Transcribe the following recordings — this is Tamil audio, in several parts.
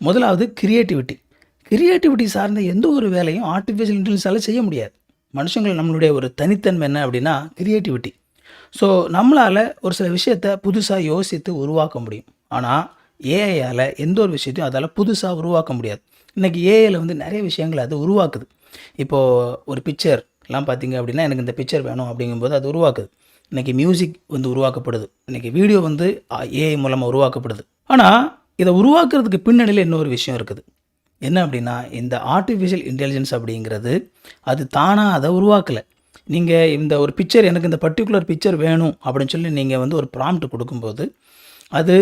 முதலாவது கிரியேட்டிவிட்டி. கிரியேட்டிவிட்டி சார்ந்த எந்த ஒரு வேலையும் ஆர்டிஃபிஷியல் இன்டெலிஜென்ஸால செய்ய முடியாது. மனுஷங்கள் நம்மளுடைய ஒரு தனித்தன்மை என்ன அப்படின்னா கிரியேட்டிவிட்டி. ஸோ நம்மளால் ஒரு சில விஷயத்த புதுசாக யோசித்து உருவாக்க முடியும். ஆனால் ஏஐயால் எந்த ஒரு விஷயத்தையும் அதால் புதுசாக உருவாக்க முடியாது. இன்றைக்கி ஏஐயில் வந்து நிறைய விஷயங்கள் அது உருவாக்குது. இப்போது ஒரு பிக்சர்லாம் பார்த்திங்க அப்படின்னா எனக்கு இந்த பிக்சர் வேணும் அப்படிங்கும்போது அது உருவாக்குது. இன்றைக்கி மியூசிக் வந்து உருவாக்கப்படுது. இன்றைக்கி வீடியோ வந்து ஏஐ மூலமாக உருவாக்கப்படுது. ஆனால் இதை உருவாக்குறதுக்கு பின்னணியில் இன்னொரு விஷயம் இருக்குது. என்ன அப்படின்னா இந்த ஆர்டிஃபிஷியல் இன்டெலிஜென்ஸ் அப்படிங்கிறது அது தானாக அதை உருவாக்கலை. நீங்கள் இந்த ஒரு பிக்சர் எனக்கு இந்த பர்டிகுலர் பிக்சர் வேணும் அப்படின்னு சொல்லி நீங்கள் வந்து ஒரு ப்ராம்ப்ட் கொடுக்கும்போது அது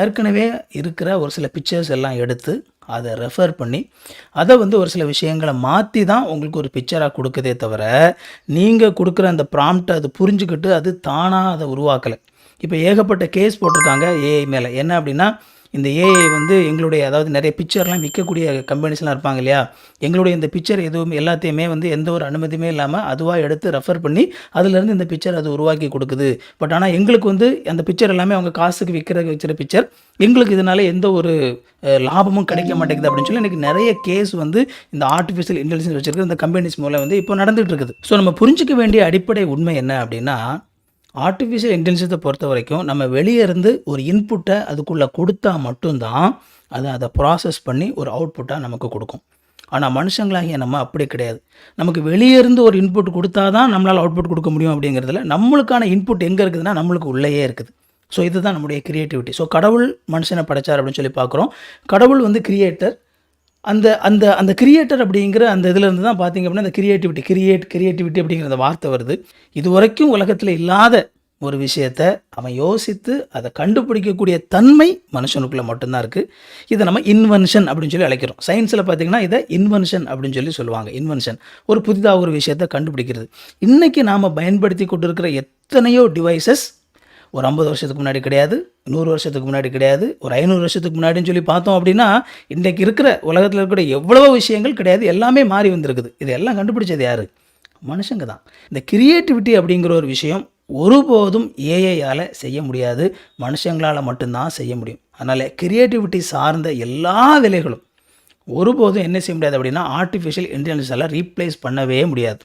ஏற்கனவே இருக்கிற ஒரு சில பிக்சர்ஸ் எல்லாம் எடுத்து அதை ரெஃபர் பண்ணி அதை வந்து ஒரு சில விஷயங்களை மாற்றி தான் உங்களுக்கு ஒரு பிக்சராக கொடுக்குதே தவிர நீங்கள் கொடுக்குற அந்த ப்ராம்ப்டை அது புரிஞ்சுக்கிட்டு அது தானாக அதை உருவாக்கலை. இப்போ ஏகப்பட்ட கேஸ் போட்டிருக்காங்க ஏஐ மேலே. என்ன அப்படின்னா இந்த ஏஐ வந்து எங்களுடைய அதாவது நிறைய பிக்சர்லாம் விற்கக்கூடிய கம்பெனிஸ்லாம் இருப்பாங்க இல்லையா, எங்களுடைய இந்த பிக்சர் எதுவும் எல்லாத்தையுமே வந்து எந்த ஒரு அனுமதியுமே இல்லாமல் அதுவாக எடுத்து ரெஃபர் பண்ணி அதுலேருந்து இந்த பிக்சர் அது உருவாக்கி கொடுக்குது. பட் ஆனால் எங்களுக்கு வந்து அந்த பிக்சர் எல்லாமே அவங்க காசுக்கு வச்சிருக்க பிக்சர், எங்களுக்கு இதனால் எந்த ஒரு லாபமும் கிடைக்க மாட்டேங்குது அப்படின்னு சொல்லி எனக்கு நிறைய கேஸ் வந்து இந்த ஆர்டிஃபிஷியல் இன்டெலிஜென்ஸ் வச்சுருக்க இந்த கம்பெனிஸ் மூலம் வந்து இப்போ நடந்துகிட்டு இருக்குது. ஸோ நம்ம புரிஞ்சிக்க வேண்டிய அடிப்படை உண்மை என்ன அப்படின்னா ஆர்டிஃபிஷியல் இன்டெலிஜென்ஸை பொறுத்த வரைக்கும் நம்ம வெளியே இருந்து ஒரு இன்புட்டை அதுக்குள்ளே கொடுத்தா மட்டும்தான் அதை ப்ராசஸ் பண்ணி ஒரு அவுட்புட்டாக நமக்கு கொடுக்கும். ஆனால் மனுஷங்களாகிய நம்ம அப்படி கிடையாது. நமக்கு வெளியே இருந்து ஒரு இன்புட் கொடுத்தா தான் நம்மளால் அவுட்புட் கொடுக்க முடியும் அப்படிங்கிறதுல நம்மளுக்கான இன்புட் எங்கே இருக்குதுன்னா நம்மளுக்கு உள்ளேயே இருக்குது. ஸோ இதுதான் நம்முடைய கிரியேட்டிவிட்டி. ஸோ கடவுள் மனுஷனை படைச்சார் அப்படின்னு சொல்லி பார்க்குறோம். கடவுள் வந்து கிரியேட்டர். அந்த அந்த அந்த கிரியேட்டர் அப்படிங்கிற அந்த இதிலேருந்து தான் பார்த்திங்க அப்படின்னா அந்த கிரியேட்டிவிட்டி அப்படிங்கிற அந்த வார்த்தை வருது. இது வரைக்கும் உலகத்தில் இல்லாத ஒரு விஷயத்தை அவன் யோசித்து அதை கண்டுபிடிக்கக்கூடிய தன்மை மனுஷனுக்குள்ளே மட்டும்தான் இருக்குது. இதை நம்ம இன்வென்ஷன் அப்படின்னு சொல்லி அழைக்கிறோம். சயின்ஸில் பார்த்திங்கன்னா இதை இன்வென்ஷன் அப்படின்னு சொல்லி சொல்லுவாங்க. இன்வென்ஷன் ஒரு புதிதாக ஒரு விஷயத்தை கண்டுபிடிக்கிறது. இன்றைக்கி நாம் பயன்படுத்தி கொண்டு இருக்கிற எத்தனையோ டிவைசஸ் ஒரு 50 வருஷத்துக்கு முன்னாடி கிடையாது, 100 வருஷத்துக்கு முன்னாடி கிடையாது, ஒரு 500 வருஷத்துக்கு முன்னாடின்னு சொல்லி பார்த்தோம் அப்படின்னா இன்றைக்கு இருக்கிற உலகத்தில் இருக்கிற எவ்வளவோ விஷயங்கள் கிடையாது, எல்லாமே மாறி வந்திருக்குது. இதெல்லாம் கண்டுபிடிச்சது யார்? மனுஷங்க தான். இந்த கிரியேட்டிவிட்டி அப்படிங்கிற ஒரு விஷயம் ஒருபோதும் ஏஐயால் செய்ய முடியாது, மனுஷங்களால் மட்டும்தான் செய்ய முடியும். அதனால் கிரியேட்டிவிட்டி சார்ந்த எல்லா வேலைகளும் ஒருபோதும் என்ன செய்ய முடியாது அப்படின்னா ஆர்டிஃபிஷியல் இன்டெலிஜென்ஸால் ரீப்ளேஸ் பண்ணவே முடியாது.